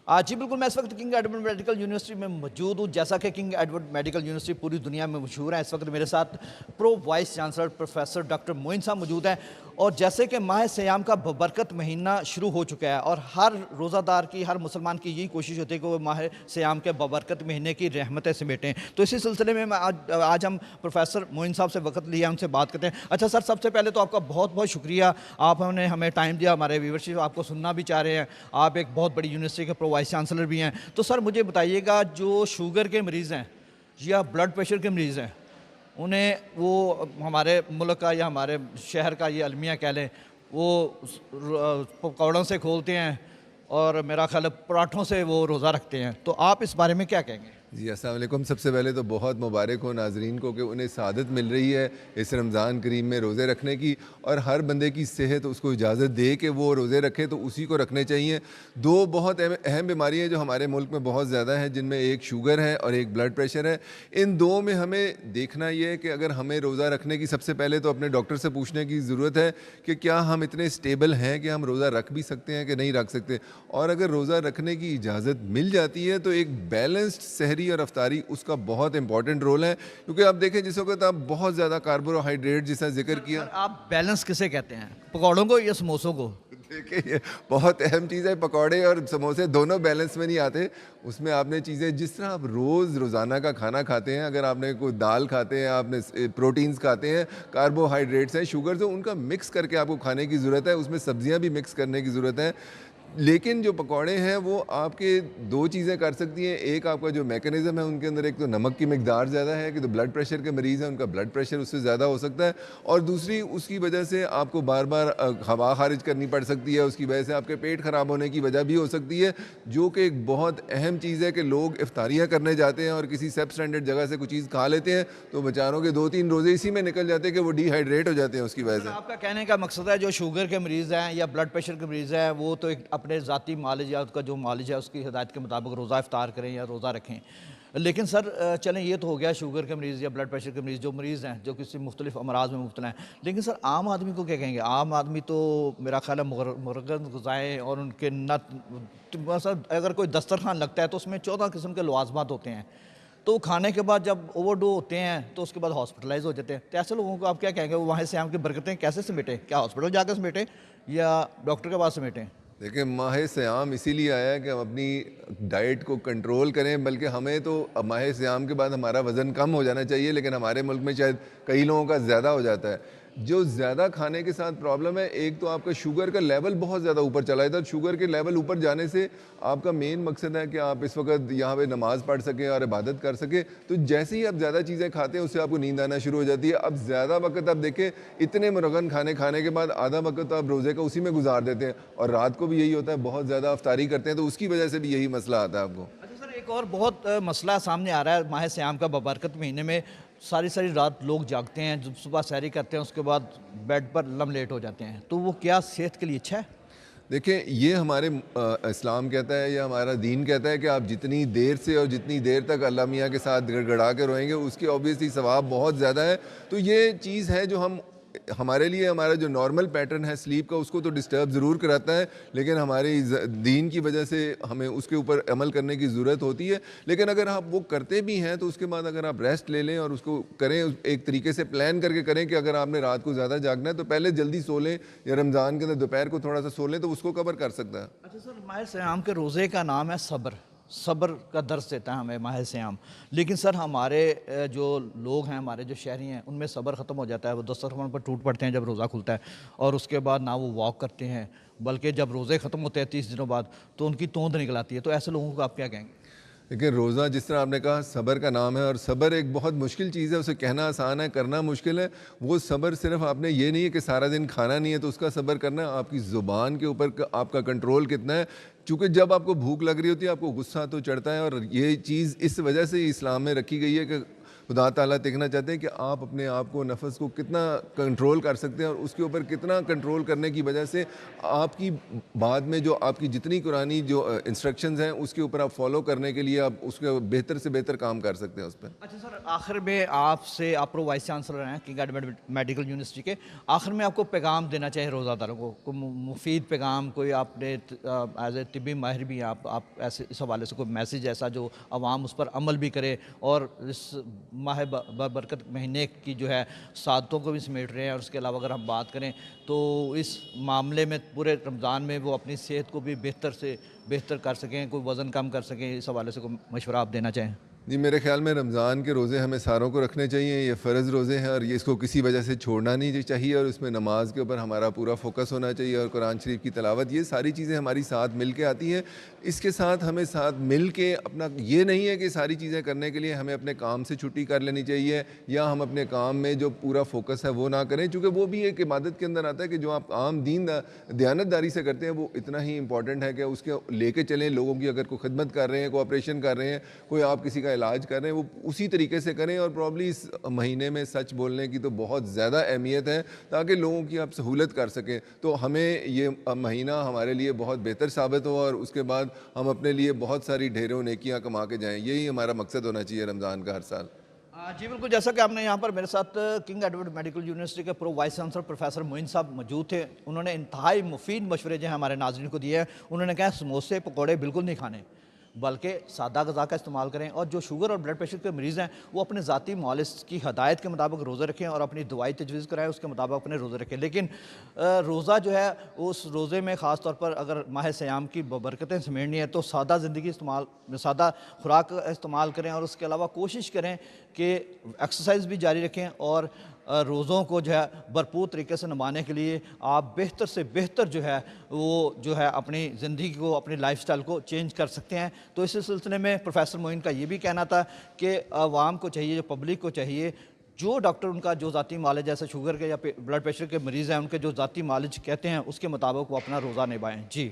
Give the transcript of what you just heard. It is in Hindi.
जी बिल्कुल, मैं इस वक्त किंग एडवर्ड मेडिकल यूनिवर्सिटी में मौजूद हूँ। जैसा कि किंग एडवर्ड मेडिकल यूनिवर्सिटी पूरी दुनिया में मशहूर है, इस वक्त मेरे साथ pro vice chancellor professor doctor Moin साहब मौजूद हैं। और जैसे कि माह सियाम का बबरकत महीना शुरू हो चुका है और हर रोज़ादार की, हर मुसलमान की यही कोशिश होती है कि वो माह सियाम के बबरकत महीने की रहमतें समेटें। तो इसी सिलसिले में मैं आज हम प्रोफेसर मोइन साहब से वक्त लिया, उनसे बात करते हैं। अच्छा सर, सबसे पहले तो आपका बहुत बहुत शुक्रिया, आपने हमें टाइम दिया। हमारे व्यूअरशिप आपको सुनना भी चाह रहे हैं। आप एक बहुत बड़ी यूनिवर्सिटी के प्रो वाइस चांसलर भी हैं। तो सर मुझे बताइएगा, जो शुगर के मरीज़ हैं या ब्लड प्रेशर के मरीज़ हैं, उन्हें वो हमारे मुल्क का या हमारे शहर का ये अलमिया कह लें, वो पकौड़ों से खोलते हैं और मेरा ख्याल है पराठों से वो रोज़ा रखते हैं। तो आप इस बारे में क्या कहेंगे? जी अस्सलाम वालेकुम। सबसे पहले तो बहुत मुबारक हो नाजरीन को कि उन्हें सआदत मिल रही है इस रमज़ान करीम में रोज़े रखने की, और हर बंदे की सेहत उसको इजाज़त दे कि वो रोज़े रखे तो उसी को रखने चाहिए। दो बहुत अहम बीमारियाँ जो हमारे मुल्क में बहुत ज़्यादा हैं, जिनमें एक शुगर है और एक ब्लड प्रेशर है। इन दो में हमें देखना ये है कि अगर हमें रोज़ा रखने की, सबसे पहले तो अपने डॉक्टर से पूछने की ज़रूरत है कि क्या हम इतने स्टेबल हैं कि हम रोज़ा रख भी सकते हैं कि नहीं रख सकते। और अगर रोज़ा रखने की इजाज़त मिल जाती है तो एक बैलेंस्ड सहरी और अफ्तारी उसका बहुत इंपॉर्टेंट रोल है, क्योंकि आप देखें जिस वक्त आप बहुत ज़्यादा कार्बोहाइड्रेट जिसका जिक्र किया। आप बैलेंस किसे कहते हैं, पकौड़ों को या समोसों को? देखिए ये बहुत अहम चीज़ है, पकौड़े और समोसे दोनों बैलेंस में नहीं आते। उसमें आपने चीज़ें, जिस तरह आप रोज़ाना का खाना खाते हैं, अगर आपने कोई दाल खाते हैं, आपने प्रोटीन्स खाते हैं, कार्बोहाइड्रेट्स हैं, शुगर हैं, उनका मिक्स करके आपको खाने की ज़रूरत है। उसमें सब्जियां भी मिक्स करने की ज़रूरत है। लेकिन जो पकौड़े हैं वो आपके दो चीज़ें कर सकती हैं। एक, आपका जो मैकेनिज़्म है उनके अंदर, एक तो नमक की मिकदार ज़्यादा है कि तो ब्लड प्रेशर के मरीज़ हैं उनका ब्लड प्रेशर उससे ज़्यादा हो सकता है, और दूसरी उसकी वजह से आपको बार बार हवा खारिज करनी पड़ सकती है, उसकी वजह से आपके पेट ख़राब होने की वजह भी हो सकती है। जो कि एक बहुत अहम चीज़ है कि लोग इफ्तारियाँ करने जाते हैं और किसी सब स्टैंडर्ड जगह से कुछ चीज़ खा लेते हैं तो बेचारों के 2-3 रोज़े इसी में निकल जाते हैं कि वो डिहाइड्रेट हो जाते हैं उसकी वजह से। आपका कहने का मकसद है जो शुगर के मरीज़ हैं या ब्लड प्रेशर के मरीज़ हैं, वो तो एक अपने ज़ाती मालिज या उसका जो मालिज है उसकी हिदायत के मुताबिक रोज़ा इफ्तार करें या रोज़ा रखें। लेकिन सर चलें, ये तो हो गया शुगर के मरीज़ या ब्लड प्रेशर के मरीज़, जो मरीज़ हैं जो किसी मुख्तलिफ अमराज में मुब्तला हैं। लेकिन सर आम आदमी को क्या कहेंगे? आम आदमी तो मेरा ख्याल है मुरगन ग़िज़ाएँ और उनके सर अगर कोई दस्तरखान लगता है तो उसमें 14 किस्म के लवाज़मात होते हैं। तो खाने के बाद जब ओवरडो होते हैं तो उसके बाद हॉस्पिटलाइज हो जाते हैं। तो ऐसे लोगों को आप क्या कहेंगे, वो वहाँ से आम की बरकतें कैसे समेटें? क्या हॉस्पिटल जाकर समेटें या डॉक्टर के पास समेटें? देखिए, माह सियाम इसीलिए आया है कि हम अपनी डाइट को कंट्रोल करें, बल्कि हमें तो माह सियाम के बाद हमारा वज़न कम हो जाना चाहिए, लेकिन हमारे मुल्क में शायद कई लोगों का ज़्यादा हो जाता है। जो ज़्यादा खाने के साथ प्रॉब्लम है, एक तो आपका शुगर का लेवल बहुत ज़्यादा ऊपर चला जाता है। शुगर के लेवल ऊपर जाने से आपका मेन मकसद है कि आप इस वक्त यहाँ पे नमाज़ पढ़ सकें और इबादत कर सकें। तो जैसे ही आप ज़्यादा चीज़ें खाते हैं उससे आपको नींद आना शुरू हो जाती है। अब ज़्यादा वक्त आप देखें, इतने मुरगन खाने के बाद आधा वक्त तो आप रोज़े का उसी में गुजार देते हैं, और रात को भी यही होता है, बहुत ज़्यादा अफ्तारी करते हैं, तो उसकी वजह से भी यही मसला आता है आपको। अच्छा सर, एक और बहुत मसला सामने आ रहा है माह सियाम का बबरकत महीने में। सारी सारी रात लोग जागते हैं, जब सुबह सैरी करते हैं उसके बाद बेड पर लम लेट हो जाते हैं। तो वो क्या सेहत के लिए अच्छा है? देखिए, ये हमारे इस्लाम कहता है या हमारा दीन कहता है कि आप जितनी देर से और जितनी देर तक अल्लाह मियाँ के साथ गड़गड़ा के रोएंगे उसकी ऑब्वियसली सवाब बहुत ज़्यादा है। तो ये चीज़ है जो हमारे लिए, हमारा जो नॉर्मल पैटर्न है स्लीप का, उसको तो डिस्टर्ब ज़रूर कराता है, लेकिन हमारे दीन की वजह से हमें उसके ऊपर अमल करने की ज़रूरत होती है। लेकिन अगर आप वो करते भी हैं तो उसके बाद अगर आप रेस्ट ले लें और उसको करें, एक तरीके से प्लान करके करें कि अगर आपने रात को ज़्यादा जागना है तो पहले जल्दी सो लें, या रमज़ान के अंदर दोपहर को थोड़ा सा सो लें, तो उसको कवर कर सकता है। अच्छा सर, माह सियाम के रोज़े का नाम है सब्र। सब्र का दर्स देता है हमें माह सियाम। लेकिन सर हमारे जो लोग हैं, हमारे जो शहरी हैं, उनमें सब्र ख़त्म हो जाता है। वो दस्तरखान पर टूट पड़ते हैं जब रोज़ा खुलता है, और उसके बाद ना वो वॉक करते हैं, बल्कि जब रोज़े ख़त्म होते हैं 30 दिनों बाद तो उनकी तोंद निकल आती है। तो ऐसे लोगों को आप क्या कहेंगे? देखिए, रोज़ा जिस तरह आपने कहा सब्र का नाम है, और सब्र एक बहुत मुश्किल चीज़ है, उसे कहना आसान है, करना मुश्किल है। वो सब्र सिर्फ आपने ये नहीं है कि सारा दिन खाना नहीं है तो उसका सब्र करना है, आपकी ज़ुबान के ऊपर आपका कंट्रोल कितना है। चूँकि जब आपको भूख लग रही होती है आपको गुस्सा तो चढ़ता है, और ये चीज़ इस वजह से इस्लाम में रखी गई है कि खुदा ताला देखना चाहते हैं कि आप अपने आप को, नफ्स को कितना कंट्रोल कर सकते हैं और उसके ऊपर कितना कंट्रोल करने की वजह से आपकी बाद में जो आपकी जितनी कुरानी जो इंस्ट्रक्शंस हैं उसके ऊपर आप फॉलो करने के लिए आप उसके बेहतर से बेहतर काम कर सकते हैं उस पर। अच्छा सर, आखिर में आपसे, आप प्रो वाइस चांसलर हैं किंग एडवर्ड मेडिकल यूनिवर्सिटी के, आखिर में आपको पैगाम देना चाहिए रोज़ादारों को, कोई मुफीद पैगाम, कोई आपने एज ए तिब्बी माहिर भी हैं आप ऐसे इस हवाले से कोई मैसेज ऐसा जो आवाम उस पर अमल भी करे और इस माह बरकत महीने की जो है सादतों को भी समेट रहे हैं, और उसके अलावा अगर हम बात करें तो इस मामले में पूरे रमज़ान में वो अपनी सेहत को भी बेहतर से बेहतर कर सकें, कोई वज़न कम कर सकें, इस हवाले से कोई मशवरा आप देना चाहें? जी, मेरे ख़्याल में रमज़ान के रोज़े हमें सारों को रखने चाहिए। ये फ़र्ज़ रोज़े हैं और ये इसको किसी वजह से छोड़ना नहीं चाहिए और उसमें नमाज के ऊपर हमारा पूरा फ़ोकस होना चाहिए और कुरान शरीफ की तिलावत, ये सारी चीज़ें हमारी साथ मिल के आती हैं। इसके साथ हमें साथ मिल के अपना, ये नहीं है कि सारी चीज़ें करने के लिए हमें अपने काम से छुट्टी कर लेनी चाहिए या हम अपने काम में जो पूरा फ़ोकस है वो ना करें, चूँकि वो भी एक इबादत के अंदर आता है कि जो आप आम दयानतदारी से करते हैं वो इतना ही इंपॉर्टेंट है कि उसके लेके चलें। लोगों की अगर कोई खिदमत कर रहे हैं, कोई ऑपरेशन कर रहे हैं, कोई आप किसी का इलाज कर रहे हैं, वो उसी तरीके से करें। और प्रॉब्ली इस महीने में सच बोलने की तो बहुत ज़्यादा अहमियत है ताकि लोगों की आप सहूलत कर सकें। तो हमें ये महीना हमारे लिए बहुत बेहतर साबित हो और उसके बाद हम अपने लिए बहुत सारी ढेरों नेकियां कमा के जाएं। यही हमारा मकसद होना चाहिए रमज़ान का हर साल। जी बिल्कुल, जैसा कि आपने यहाँ पर मेरे साथ किंग एडवर्ड मेडिकल यूनिवर्सिटी के pro vice chancellor professor Moin साहब मौजूद थे। उन्होंने इंतहाई मुफीद मशवरे जो हैं हमारे नाज़रीन को दिए हैं। उन्होंने कहा समोसे पकौड़े बिल्कुल नहीं खाने, बल्कि सादा गज़ा का इस्तेमाल करें, और जो शुगर और ब्लड प्रेशर के मरीज़ हैं वो अपने ज़ाती मालिज की हदायत के मुताबिक रोज़े रखें और अपनी दवाई तजवीज़ कराएं, उसके मुताबिक अपने रोज़े रखें। लेकिन रोज़ा जो है उस रोज़े में ख़ास तौर पर अगर माह सयाम की बरकतें समेटनी है तो सादा ज़िंदगी इस्तेमाल, सादा खुराक का इस्तेमाल करें और उसके अलावा कोशिश करें कि एक्सरसाइज भी जारी रखें और रोज़ों को जो है भरपूर तरीके से निभाने के लिए आप बेहतर से बेहतर जो है वो जो है अपनी ज़िंदगी को, अपनी लाइफस्टाइल को चेंज कर सकते हैं। तो इस सिलसिले में प्रोफेसर मोइन का ये भी कहना था कि आवाम को चाहिए, जो पब्लिक को चाहिए, जो डॉक्टर उनका जो ज़ाती मालिज, जैसे शुगर के या ब्लड प्रेशर के मरीज़ हैं, उनके जो ज़ाती मालिज कहते हैं उसके मुताबिक वो अपना रोज़ा निभाएँ। जी।